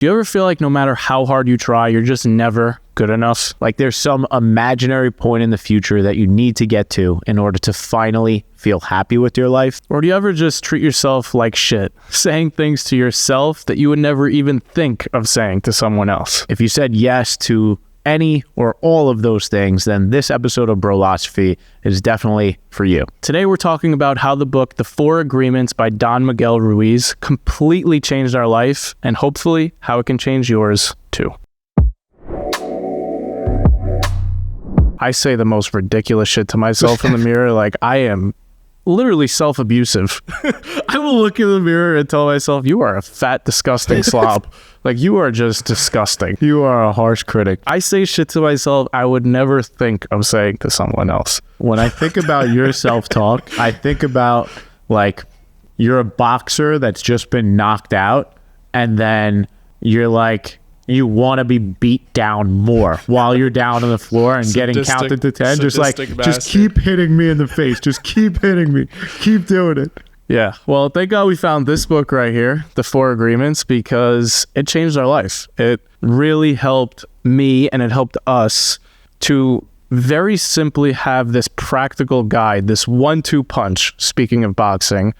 Do you ever feel like no matter how hard you try, you're just never good enough? Like there's some imaginary point in the future that you need to get to in order to finally feel happy with your life? Or do you ever just treat yourself like shit, saying things to yourself that you would never even think of saying to someone else? If you said yes to any or all of those things, then this episode of Brolosophy is definitely for you. Today we're talking about how the book The 4 Agreements by Don Miguel Ruiz completely changed our life, and hopefully how it can change yours too. I say the most ridiculous shit to myself in the mirror. Like, I am literally self-abusive. I will look in the mirror and tell myself, you are a fat, disgusting slob. Like, you are just disgusting. You are a harsh critic. I say shit to myself I would never think of saying to someone else. When I think about your self-talk, I think about, like, you're a boxer that's just been knocked out, and then you're like, you want to be beat down more while you're down on the floor and getting counted to 10. Just like, just keep hitting me in the face. Just keep hitting me. Keep doing it. Yeah. Well, thank God we found this book right here, The 4 Agreements, because it changed our life. It really helped me, and it helped us to very simply have this practical guide, this 1-2 punch, speaking of boxing,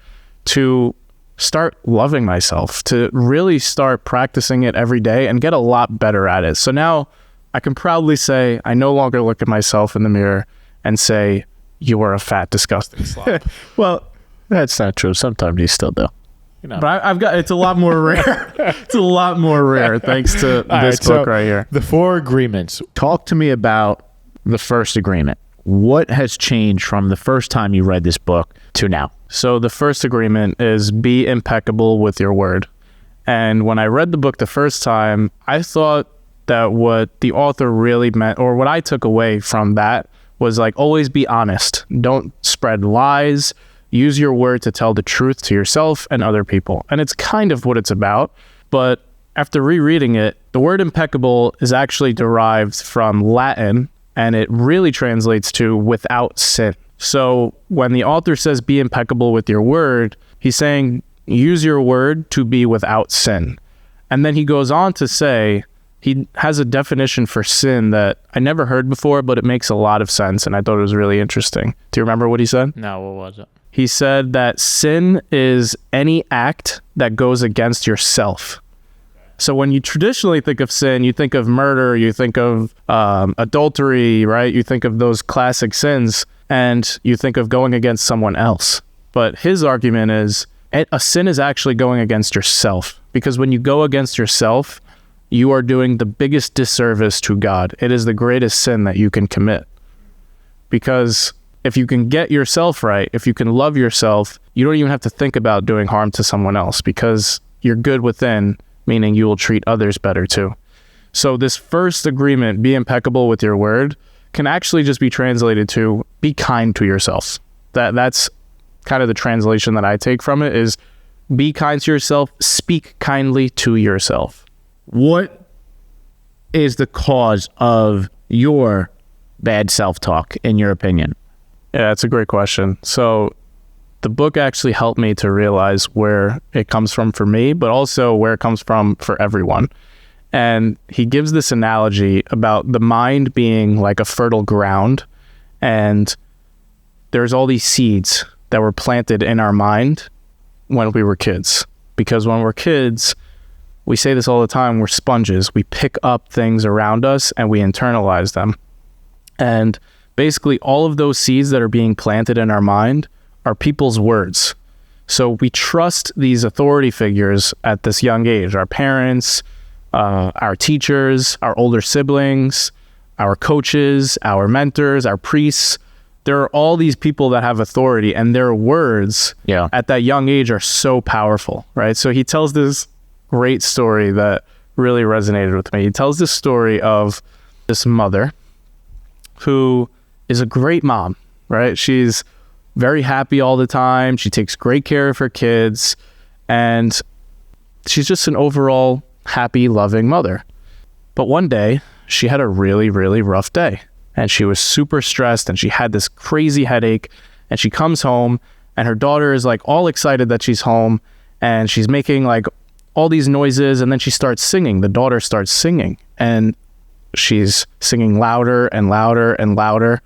to start loving myself, to really start practicing it every day and get a lot better at it. So now I can proudly say I no longer look at myself in the mirror and say, you are a fat, disgusting slob. Well, that's not true. Sometimes you still do. You know. But I've got, it's a lot more rare. It's a lot more rare thanks to this book right here. The 4 Agreements. Talk to me about the first agreement. What has changed from the first time you read this book to now? So the first agreement is be impeccable with your word. And when I read the book the first time, I thought that what the author really meant, or what I took away from that, was like, always be honest. Don't spread lies. Use your word to tell the truth to yourself and other people. And it's kind of what it's about. But after rereading it, the word impeccable is actually derived from Latin, and it really translates to without sin. So when the author says be impeccable with your word, he's saying use your word to be without sin. And then he goes on to say, he has a definition for sin that I never heard before, but it makes a lot of sense, and I thought it was really interesting. Do you remember what he said? No, what was it? He said that sin is any act that goes against yourself. So when you traditionally think of sin, you think of murder, you think of adultery, right? You think of those classic sins, and you think of going against someone else. But his argument is a sin is actually going against yourself, because when you go against yourself, you are doing the biggest disservice to God. It is the greatest sin that you can commit. Because if you can get yourself right, if you can love yourself, you don't even have to think about doing harm to someone else, because you're good within, meaning you will treat others better too. So this first agreement, be impeccable with your word, can actually just be translated to be kind to yourself. That's kind of the translation that I take from it, is be kind to yourself, speak kindly to yourself. What is the cause of your bad self-talk, in your opinion? Yeah, that's a great question. So the book actually helped me to realize where it comes from for me, but also where it comes from for everyone. And he gives this analogy about the mind being like a fertile ground, and there's all these seeds that were planted in our mind when we were kids. Because when we're kids, we say this all the time, we're sponges. We pick up things around us and we internalize them. And basically all of those seeds that are being planted in our mind are people's words. So we trust these authority figures at this young age, our parents, our teachers, our older siblings, our coaches, our mentors, our priests. There are all these people that have authority, and their words at that young age are so powerful, right? So he tells this great story that really resonated with me. He tells this story of this mother who is a great mom, right? She's very happy all the time. She takes great care of her kids, and she's just an overall happy, loving mother. But one day she had a really, really rough day, and she was super stressed, and she had this crazy headache, and she comes home, and her daughter is like all excited that she's home, and she's making like all these noises, and then she starts singing. The daughter starts singing, and she's singing louder and louder and louder.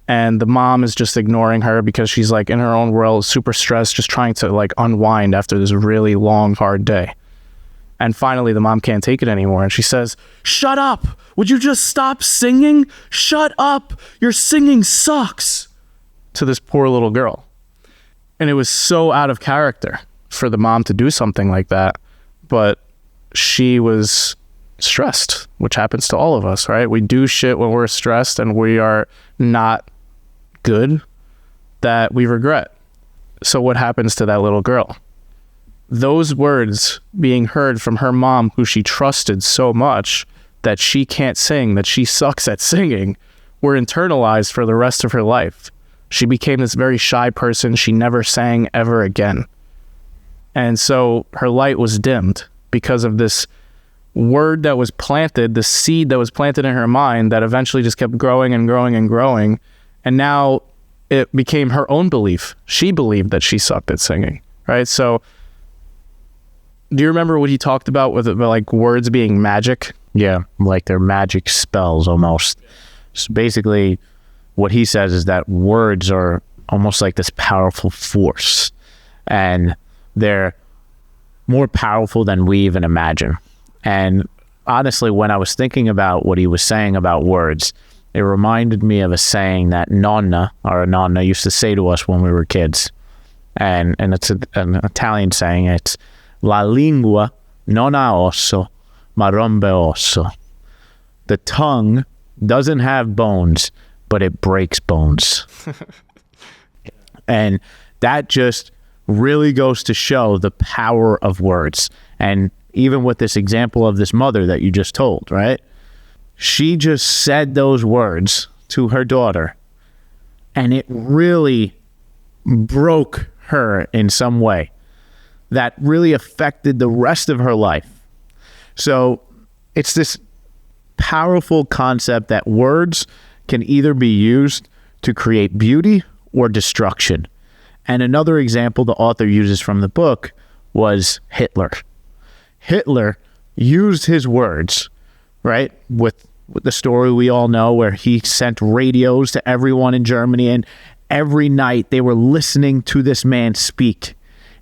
And the mom is just ignoring her because she's like in her own world, super stressed, just trying to like unwind after this really long, hard day. And finally, the mom can't take it anymore. And she says, "Shut up. Would you just stop singing? Shut up. Your singing sucks," to this poor little girl. And it was so out of character for the mom to do something like that. But she was stressed, which happens to all of us, right? We do shit when we're stressed and we are not good that we regret. So what happens to that little girl? Those words being heard from her mom, who she trusted so much that she can't sing, that she sucks at singing, were internalized for the rest of her life. She became this very shy person. She never sang ever again. And so her light was dimmed because of this word that was planted, the seed that was planted in her mind that eventually just kept growing and growing and growing. And now it became her own belief. She believed that she sucked at singing, right? So do you remember what he talked about with like words being magic? Yeah, like they're magic spells almost. So basically, what he says is that words are almost like this powerful force, and they're more powerful than we even imagine. And honestly, when I was thinking about what he was saying about words, it reminded me of a saying that nonna used to say to us when we were kids. And it's an Italian saying. It's "La lingua non ha osso, ma rompe osso." The tongue doesn't have bones, but it breaks bones. And that just really goes to show the power of words. And even with this example of this mother that you just told, right? She just said those words to her daughter, and it really broke her in some way that really affected the rest of her life. So it's this powerful concept that words can either be used to create beauty or destruction. And another example the author uses from the book was Hitler. Hitler used his words, right, with the story we all know where he sent radios to everyone in Germany, and every night they were listening to this man speak.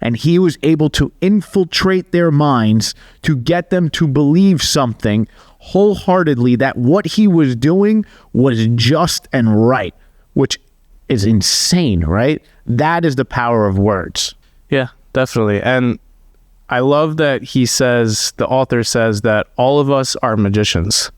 And he was able to infiltrate their minds to get them to believe something wholeheartedly, that what he was doing was just and right, which is insane, right? That is the power of words. Yeah, definitely. And I love that he says, the author says, that all of us are magicians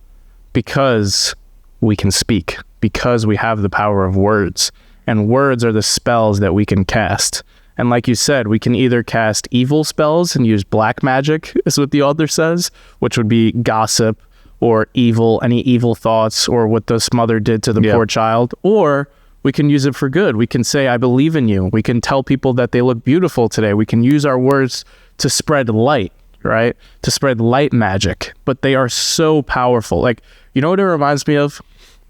because we can speak, because we have the power of words. And words are the spells that we can cast. And like you said, we can either cast evil spells and use black magic, is what the author says, which would be gossip or evil, any evil thoughts, or what this mother did to the poor child. Or we can use it for good. We can say, "I believe in you." We can tell people that they look beautiful today. We can use our words to spread light, right? To spread light magic. But they are so powerful. Like, you know what it reminds me of?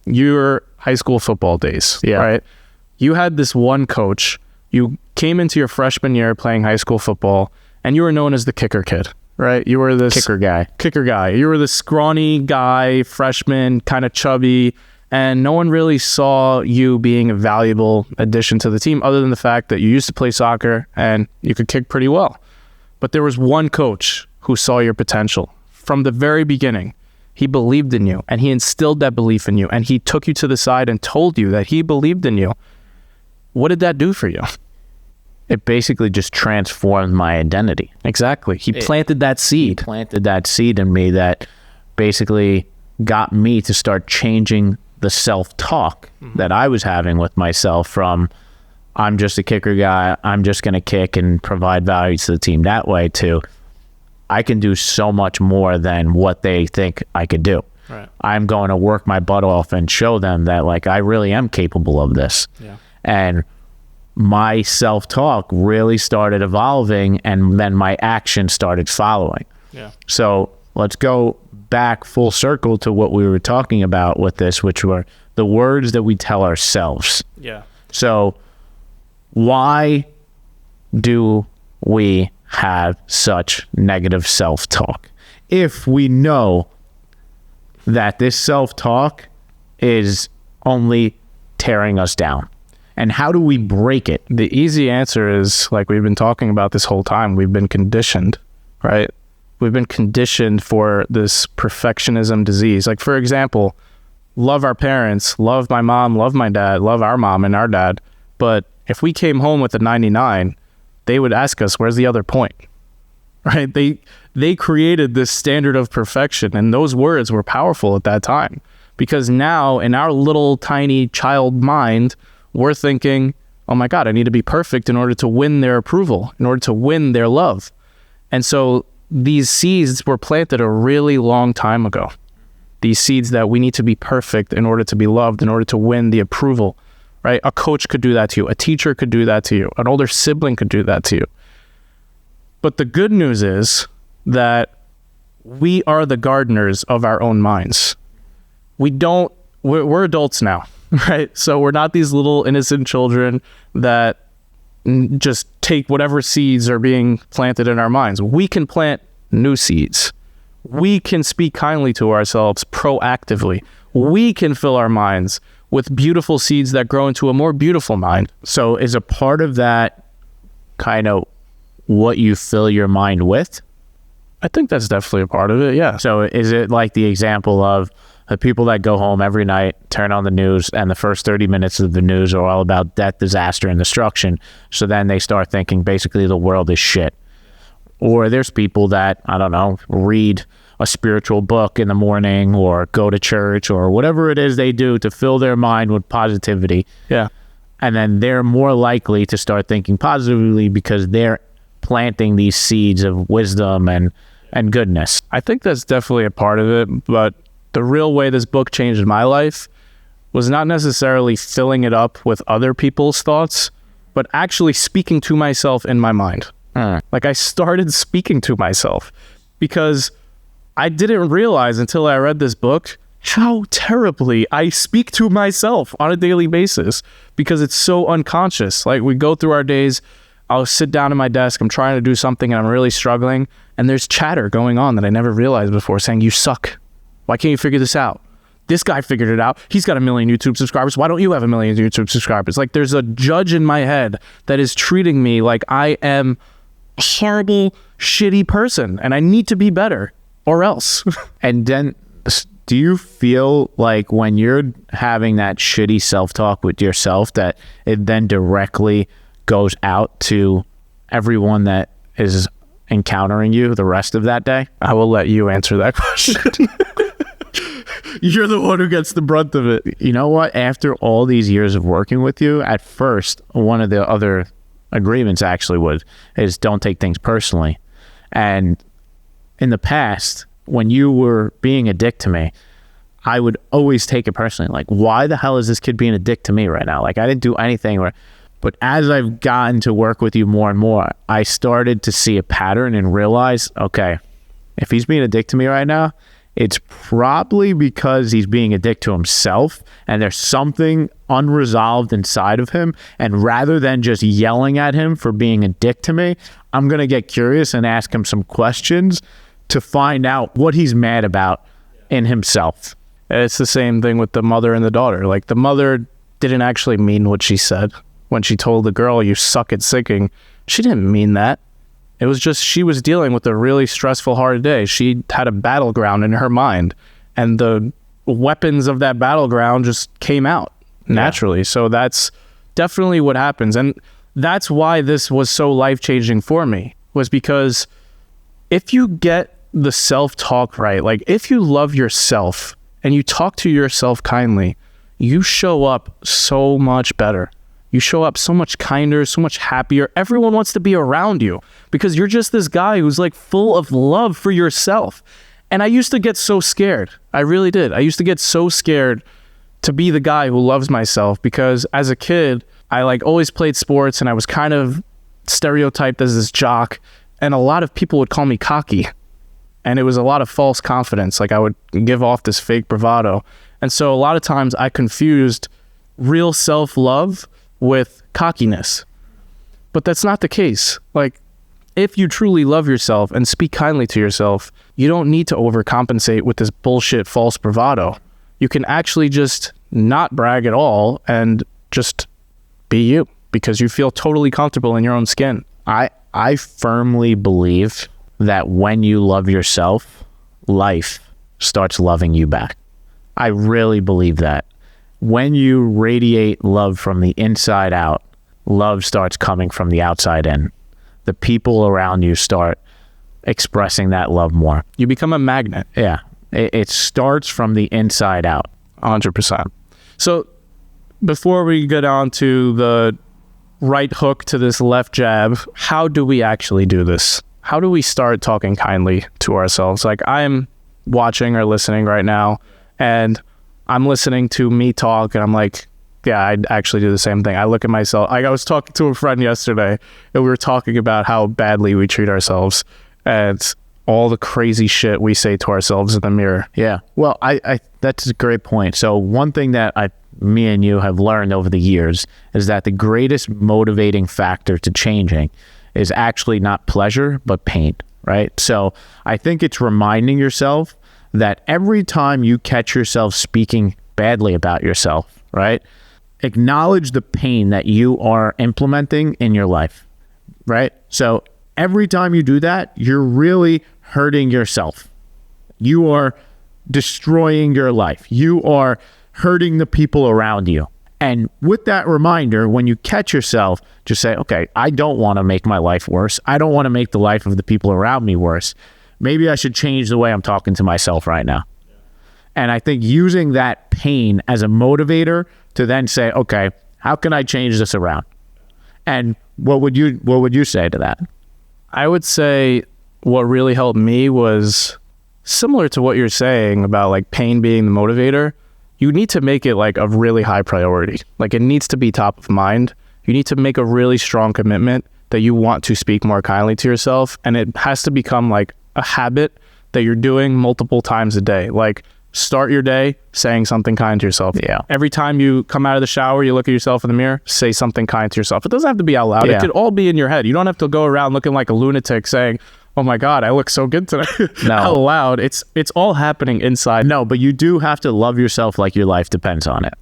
Your high school football days, right? You had this one coach. You came into your freshman year playing high school football, and you were known as the kicker kid, right? You were this Kicker guy. You were this scrawny guy, freshman, kind of chubby, and no one really saw you being a valuable addition to the team other than the fact that you used to play soccer and you could kick pretty well. But there was one coach who saw your potential from the very beginning. He believed in you, and he instilled that belief in you, and he took you to the side and told you that he believed in you. What did that do for you? It basically just transformed my identity. Exactly. He planted that seed. He planted that seed in me that basically got me to start changing the self-talk that I was having with myself from, I'm just a kicker guy, I'm just going to kick and provide value to the team that way, to I can do so much more than what they think I could do. Right. I'm going to work my butt off and show them that, like, I really am capable of this. Yeah. And my self-talk really started evolving, and then my action started following. Yeah. So let's go back full circle to what we were talking about with this, which were the words that we tell ourselves. Yeah. So why do we have such negative self-talk? If we know that this self-talk is only tearing us down, and how do we break it? The easy answer is, like we've been talking about this whole time, we've been conditioned, right? We've been conditioned for this perfectionism disease. Like, for example, love our parents, love my mom, love my dad, love our mom and our dad. But if we came home with a 99, they would ask us, where's the other point? Right? They created this standard of perfection, and those words were powerful at that time, because now in our little tiny child mind, we're thinking, oh my God, I need to be perfect in order to win their approval, in order to win their love. And so these seeds were planted a really long time ago. These seeds that we need to be perfect in order to be loved, in order to win the approval, right? A coach could do that to you. A teacher could do that to you. An older sibling could do that to you. But the good news is that we are the gardeners of our own minds. We're adults now, right? So we're not these little innocent children that just take whatever seeds are being planted in our minds. We can plant new seeds. We can speak kindly to ourselves proactively. We can fill our minds with beautiful seeds that grow into a more beautiful mind. So is a part of that kind of what you fill your mind with? I think that's definitely a part of it, yeah. So is it like the example of the people that go home every night, turn on the news, and the first 30 minutes of the news are all about death, disaster, and destruction. So then they start thinking basically the world is shit. Or there's people that, I don't know, read a spiritual book in the morning or go to church or whatever it is they do to fill their mind with positivity. Yeah. And then they're more likely to start thinking positively because they're planting these seeds of wisdom and goodness. I think that's definitely a part of it, but the real way this book changed my life was not necessarily filling it up with other people's thoughts, but actually speaking to myself in my mind. Like, I started speaking to myself because I didn't realize until I read this book how terribly I speak to myself on a daily basis, because it's so unconscious. Like, we go through our days, I'll sit down at my desk, I'm trying to do something and I'm really struggling, and there's chatter going on that I never realized before saying, you suck. Why can't you figure this out? This guy figured it out. He's got 1 million YouTube subscribers. Why don't you have 1 million YouTube subscribers? Like, there's a judge in my head that is treating me like I am a horrible, shitty person and I need to be better or else. And then do you feel like when you're having that shitty self-talk with yourself that it then directly goes out to everyone that is encountering you the rest of that day? I will let you answer that question. You're the one who gets the brunt of it. You know what? After all these years of working with you, at first, one of the other agreements actually is don't take things personally. And in the past, when you were being a dick to me, I would always take it personally. Like, why the hell is this kid being a dick to me right now? Like, I didn't do anything. But as I've gotten to work with you more and more, I started to see a pattern and realize, okay, if he's being a dick to me right now, it's probably because he's being a dick to himself and there's something unresolved inside of him. And rather than just yelling at him for being a dick to me, I'm going to get curious and ask him some questions to find out what he's mad about in himself. It's the same thing with the mother and the daughter. Like, the mother didn't actually mean what she said when she told the girl, you suck at singing. She didn't mean that. It was just she was dealing with a really stressful, hard day. She had a battleground in her mind, and the weapons of that battleground just came out naturally. Yeah. So that's definitely what happens. And that's why this was so life-changing for me, was because if you get the self-talk right, like if you love yourself and you talk to yourself kindly, you show up so much better. You show up so much kinder, so much happier. Everyone wants to be around you because you're just this guy who's like full of love for yourself. And I used to get so scared. I really did. I used to get so scared to be the guy who loves myself because as a kid, I like always played sports and I was kind of stereotyped as this jock. And a lot of people would call me cocky. And it was a lot of false confidence. Like, I would give off this fake bravado. And so a lot of times I confused real self-love with cockiness. But that's not the case. Like, if you truly love yourself and speak kindly to yourself, you don't need to overcompensate with this bullshit false bravado. You can actually just not brag at all and just be you because you feel totally comfortable in your own skin. I firmly believe that when you love yourself, life starts loving you back. I really believe that. When you radiate love from the inside out, love starts coming from the outside in. The people around you start expressing that love more. You become a magnet. Yeah. It starts from the inside out. 100%. So before we get on to the right hook to this left jab, how do we actually do this? How do we start talking kindly to ourselves? Like, I'm watching or listening right now, and I'm listening to me talk, and I'm like, yeah, I'd actually do the same thing. I look at myself. I was talking to a friend yesterday, and we were talking about how badly we treat ourselves and all the crazy shit we say to ourselves in the mirror. Yeah. Well, I that's a great point. So one thing that me and you have learned over the years is that the greatest motivating factor to changing is actually not pleasure, but pain, right? So I think it's reminding yourself that every time you catch yourself speaking badly about yourself, right? Acknowledge the pain that you are implementing in your life, right? So every time you do that, you're really hurting yourself. You are destroying your life. You are hurting the people around you. And with that reminder, when you catch yourself, just say, okay, I don't want to make my life worse. I don't want to make the life of the people around me worse. Maybe I should change the way I'm talking to myself right now. And I think using that pain as a motivator to then say, okay, how can I change this around? And what would you say to that? I would say what really helped me was similar to what you're saying about like pain being the motivator. You need to make it like a really high priority. Like, it needs to be top of mind. You need to make a really strong commitment that you want to speak more kindly to yourself. And it has to become like a habit that you're doing multiple times a day. Like, start your day saying something kind to yourself. Yeah. Every time you come out of the shower, you look at yourself in the mirror, say something kind to yourself. It doesn't have to be out loud. Yeah. It could all be in your head. You don't have to go around looking like a lunatic saying, oh my God, I look so good today. No. Out loud. It's all happening inside. No, but you do have to love yourself like your life depends on it.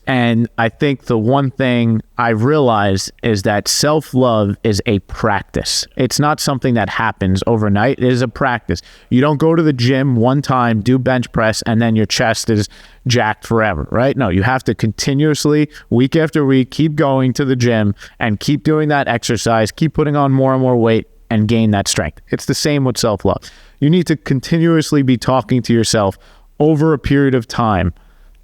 And I think the one thing I've realized is that self-love is a practice. It's not something that happens overnight. It is a practice. You don't go to the gym one time, do bench press, and then your chest is jacked forever, right? No, you have to continuously, week after week, keep going to the gym and keep doing that exercise, keep putting on more and more weight and gain that strength. It's the same with self-love. You need to continuously be talking to yourself over a period of time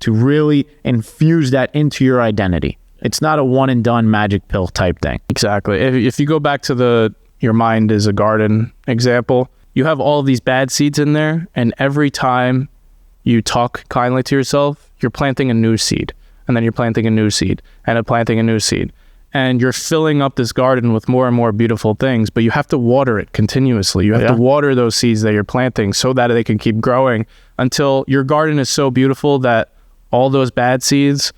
to really infuse that into your identity. It's not a one and done magic pill type thing. Exactly. If you go back to your mind is a garden example, you have all these bad seeds in there, and every time you talk kindly to yourself, you're planting a new seed, and then you're planting a new seed, and planting a new seed. And you're filling up this garden with more and more beautiful things, but you have to water it continuously. You have to water those seeds that you're planting so that they can keep growing until your garden is so beautiful that all those bad seeds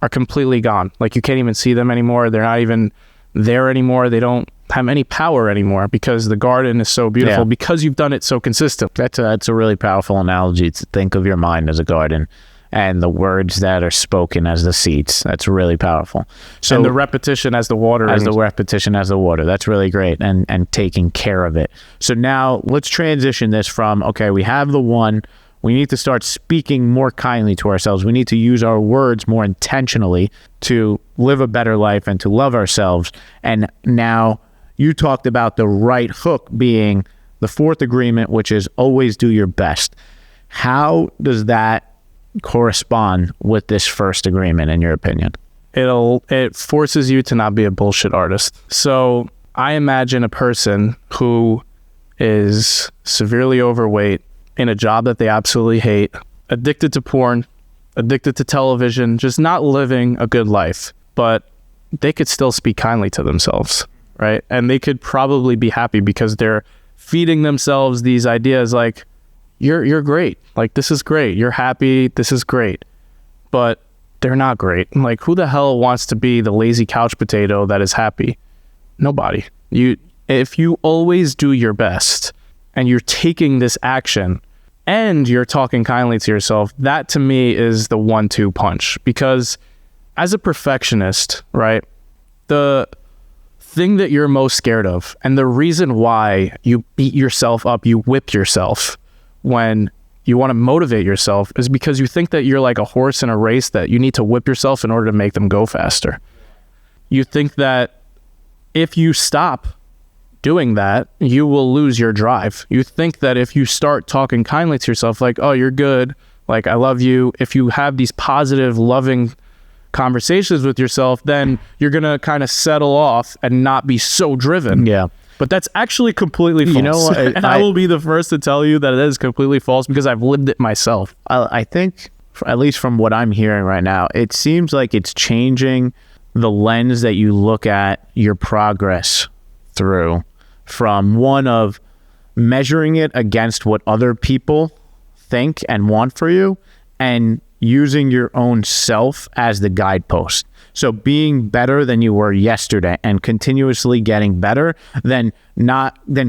are completely gone. Like, you can't even see them anymore. They're not even there anymore. They don't have any power anymore because the garden is so beautiful because you've done it so consistent. That's a really powerful analogy to think of your mind as a garden and the words that are spoken as the seeds. That's really powerful. So, and the repetition as the water. As the repetition as the water. That's really great. And taking care of it. So now let's transition this from, okay, we have the one. We need to start speaking more kindly to ourselves. We need to use our words more intentionally to live a better life and to love ourselves. And now you talked about the right hook being the fourth agreement, which is always do your best. How does that correspond with this first agreement, in your opinion? It forces you to not be a bullshit artist. So I imagine a person who is severely overweight, in a job that they absolutely hate, addicted to porn, addicted to television, just not living a good life, but they could still speak kindly to themselves, right? And they could probably be happy because they're feeding themselves these ideas like, you're great. Like, this is great. You're happy. This is great. But they're not great. Like, who the hell wants to be the lazy couch potato that is happy? Nobody. if you always do your best and you're taking this action and you're talking kindly to yourself, that to me is the 1-2 punch. Because as a perfectionist, right, the thing that you're most scared of and the reason why you beat yourself up, you whip yourself when you want to motivate yourself is because you think that you're like a horse in a race that you need to whip yourself in order to make them go faster. You think that if you stop doing that, you will lose your drive. You think that if you start talking kindly to yourself, like, oh, you're good, like, I love you, if you have these positive, loving conversations with yourself, then you're going to kind of settle off and not be so driven. Yeah. But that's actually completely false. You know what? And I will be the first to tell you that it is completely false because I've lived it myself. I think, at least from what I'm hearing right now, it seems like it's changing the lens that you look at your progress through, from one of measuring it against what other people think and want for you, and using your own self as the guidepost. So being better than you were yesterday and continuously getting better, than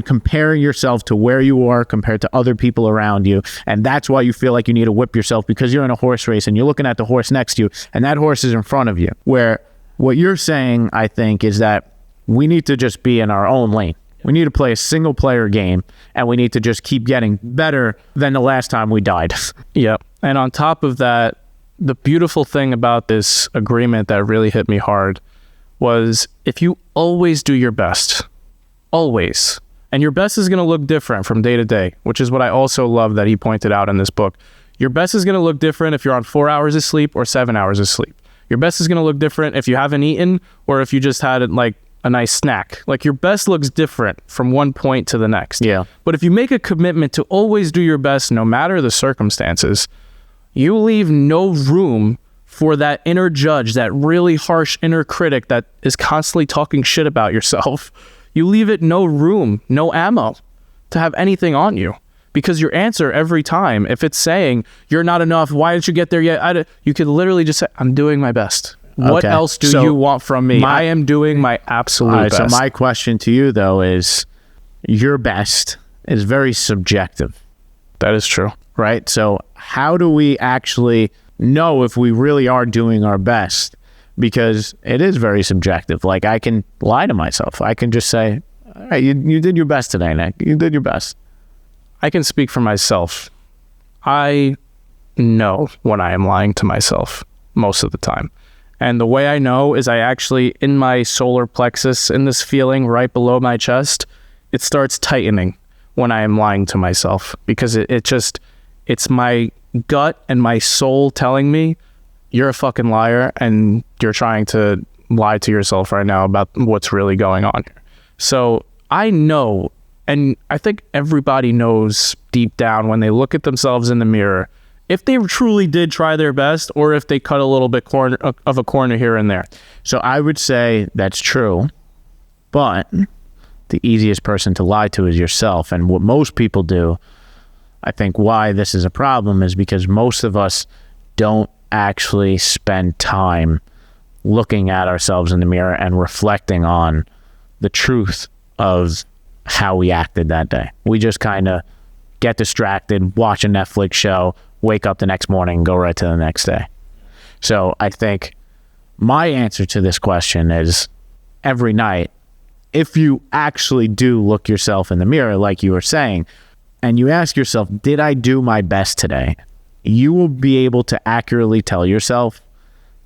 comparing yourself to where you are compared to other people around you. And that's why you feel like you need to whip yourself, because you're in a horse race and you're looking at the horse next to you and that horse is in front of you. Where what you're saying, I think, is that we need to just be in our own lane. We need to play a single player game and we need to just keep getting better than the last time we died. Yep. And on top of that, the beautiful thing about this agreement that really hit me hard was if you always do your best, always, and your best is going to look different from day to day, which is what I also love that he pointed out in this book. Your best is going to look different if you're on 4 hours of sleep or 7 hours of sleep. Your best is going to look different if you haven't eaten or if you just had like a nice snack. Like, your best looks different from one point to the next. Yeah. But if you make a commitment to always do your best, no matter the circumstances, you leave no room for that inner judge, that really harsh inner critic that is constantly talking shit about yourself. You leave it no room, no ammo to have anything on you. Because your answer every time, if it's saying, you're not enough, why didn't you get there yet? You could literally just say, I'm doing my best. What else do you want from me? I am doing my absolute best. So my question to you, though, is your best is very subjective. That is true. Right? So how do we actually know if we really are doing our best? Because it is very subjective. Like, I can lie to myself. I can just say, all right, you did your best today, Nick. You did your best. I can speak for myself. I know when I am lying to myself most of the time. And the way I know is I actually, in my solar plexus, in this feeling right below my chest, it starts tightening when I am lying to myself, because it's my gut and my soul telling me, you're a fucking liar and you're trying to lie to yourself right now about what's really going on here. So I know, and I think everybody knows deep down when they look at themselves in the mirror, if they truly did try their best or if they cut a little bit of a corner here and there. So I would say that's true, but the easiest person to lie to is yourself. And what most people do, I think why this is a problem, is because most of us don't actually spend time looking at ourselves in the mirror and reflecting on the truth of how we acted that day. We just kind of get distracted, watch a Netflix show, wake up the next morning, and go right to the next day. So I think my answer to this question is, every night, if you actually do look yourself in the mirror, like you were saying, and you ask yourself, did I do my best today? You will be able to accurately tell yourself,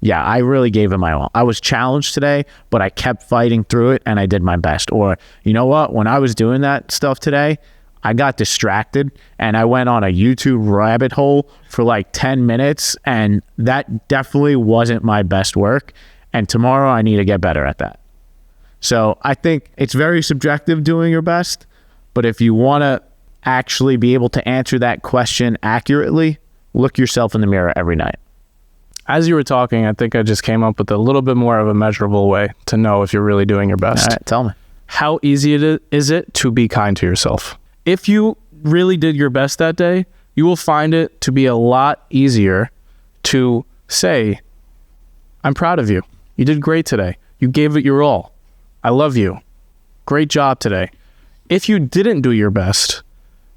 yeah, I really gave it my all. I was challenged today, but I kept fighting through it and I did my best. Or, you know what? When I was doing that stuff today, I got distracted and I went on a YouTube rabbit hole for like 10 minutes and that definitely wasn't my best work. And tomorrow I need to get better at that. So I think it's very subjective doing your best, but if you want to actually be able to answer that question accurately, look yourself in the mirror every night. As you were talking, I think I just came up with a little bit more of a measurable way to know if you're really doing your best. All right, tell me. How easy is it to be kind to yourself? If you really did your best that day, you will find it to be a lot easier to say, I'm proud of you. You did great today. You gave it your all. I love you. great job today. If you didn't do your best,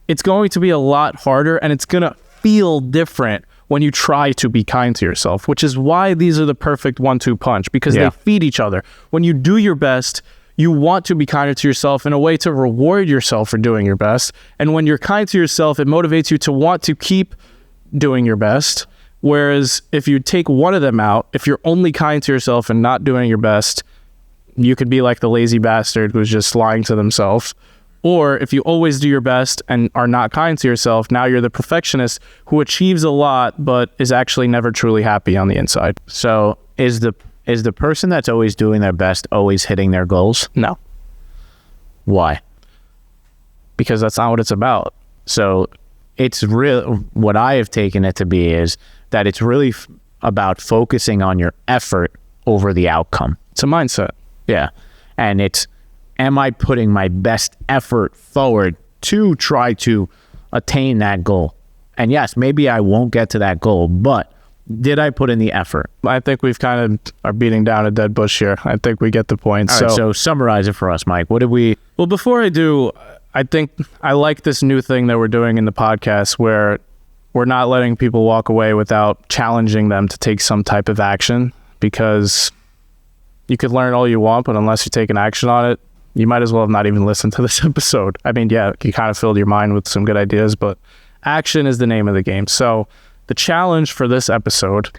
it's going to be a lot harder, and it's going to feel different when you try to be kind to yourself, which is why these are the perfect 1-2 punch, because they feed each other. When you do your best, you want to be kinder to yourself in a way to reward yourself for doing your best. And when you're kind to yourself, it motivates you to want to keep doing your best. Whereas if you take one of them out, if you're only kind to yourself and not doing your best, you could be like the lazy bastard who's just lying to themselves. Or if you always do your best and are not kind to yourself, now you're the perfectionist who achieves a lot but is actually never truly happy on the inside. So is the person that's always doing their best always hitting their goals? No. Why? Because that's not what it's about. So it's real. What I have taken it to be is that it's really about focusing on your effort over the outcome. It's a mindset. Yeah. And it's, am I putting my best effort forward to try to attain that goal? And yes, maybe I won't get to that goal, but did I put in the effort? I think we've kind of are beating down a dead bush here. I think we get the point. All right, so summarize it for us, Mike. What did we... Well, before I do, I think I like this new thing that we're doing in the podcast where we're not letting people walk away without challenging them to take some type of action, because you could learn all you want, but unless you take an action on it, you might as well have not even listened to this episode. I mean, yeah, you kind of filled your mind with some good ideas, but action is the name of the game. So the challenge for this episode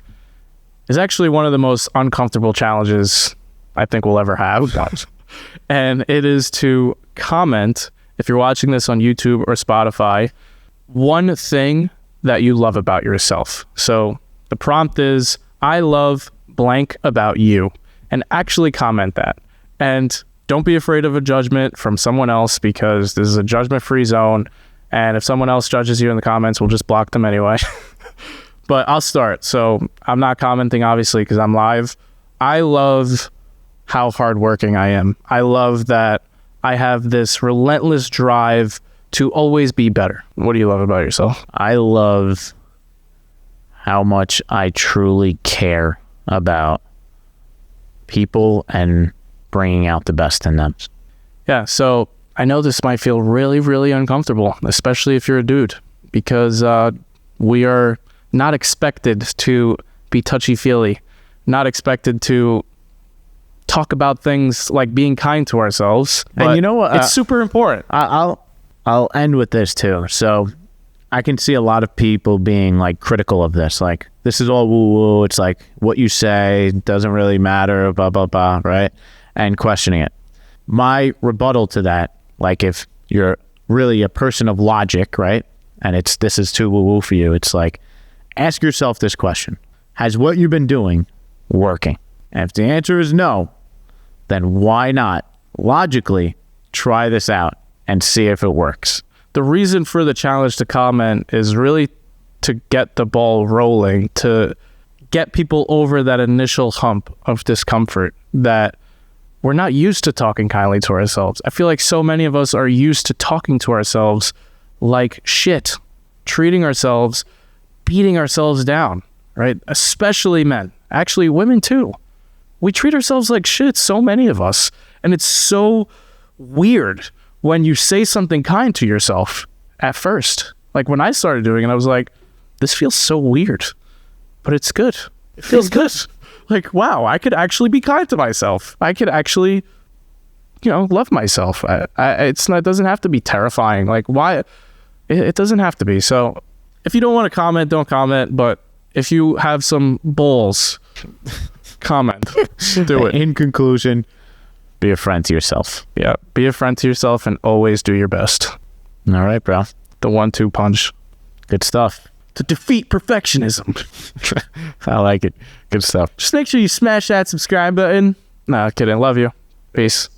is actually one of the most uncomfortable challenges I think we'll ever have. And it is to comment, if you're watching this on YouTube or Spotify, one thing that you love about yourself. So the prompt is, I love blank about you, and actually comment that. And don't be afraid of a judgment from someone else, because this is a judgment-free zone. And if someone else judges you in the comments, we'll just block them anyway. But I'll start. So I'm not commenting, obviously, because I'm live. I love how hardworking I am. I love that I have this relentless drive to always be better. What do you love about yourself? I love how much I truly care about people and bringing out the best in them. Yeah, so I know this might feel really, really uncomfortable, especially if you're a dude, because we are not expected to be touchy-feely, not expected to talk about things like being kind to ourselves. And you know what? It's super important. I'll end with this too. So I can see a lot of people being like critical of this, like, this is all woo-woo, it's like what you say doesn't really matter, blah, blah, blah, right? And questioning it. My rebuttal to that, like, if you're really a person of logic, right, and this is too woo-woo for you, it's like, ask yourself this question: has what you've been doing working? And if the answer is no, then why not logically try this out and see if it works? The reason for the challenge to comment is really to get the ball rolling, to get people over that initial hump of discomfort that we're not used to talking kindly to ourselves. I feel like so many of us are used to talking to ourselves like shit, treating ourselves, beating ourselves down, right? Especially men. Actually, women too. We treat ourselves like shit, so many of us. And it's so weird when you say something kind to yourself at first. Like when I started doing it, I was like, this feels so weird, but it's good. It feels good. Like, wow, I could actually be kind to myself. I could actually, love myself. It doesn't have to be terrifying. Like, why? It doesn't have to be. So if you don't want to comment, don't comment. But if you have some balls, comment. Do it. In conclusion, be a friend to yourself. Yeah, be a friend to yourself and always do your best. All right, bro. The 1-2 punch. Good stuff. To defeat perfectionism. I like it. Good stuff. Just make sure you smash that subscribe button. Nah, kidding. Love you. Peace.